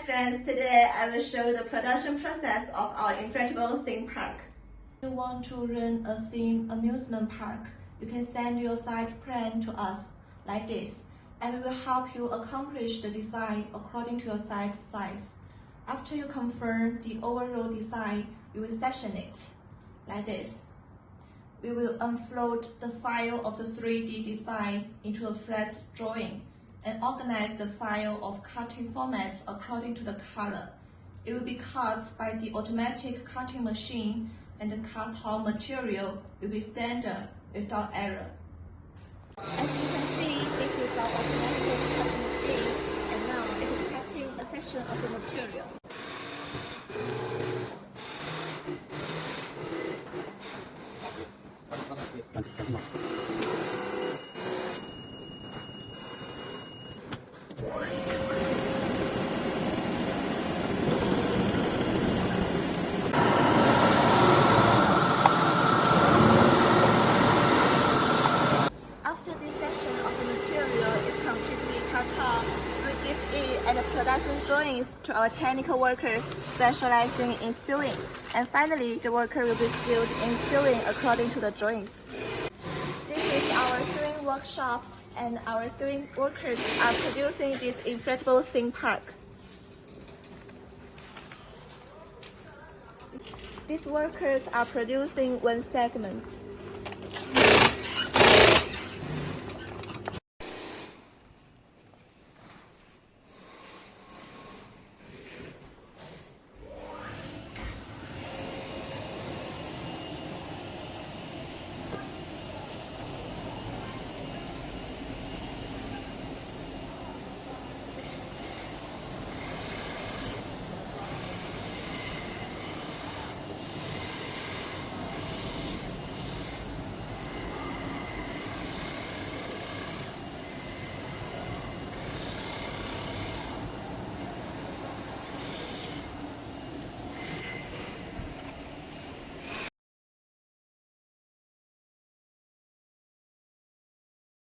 friends, today I will show the production process of our inflatable theme park. If you want to run a theme amusement park, you can send your site plan to us like this, and we will help you accomplish the design according to your site size. After you confirm the overall design, we will section it like this. We will unfold the file of the 3D design into a flat drawing and organize the file of cutting formats according to the color. It will be cut by the automatic cutting machine, and the cut-out material will be standard without error. As you can see, this is our automatic cutting machine, and now it is cutting a section of the material. After this section of the material is completely cut off, we give it and the production drawings to our technical workers specializing in sewing. And finally, the worker will be skilled in sewing according to the drawings. This is our sewing workshop, and our sewing workers are producing this inflatable theme park. These workers are producing one segment.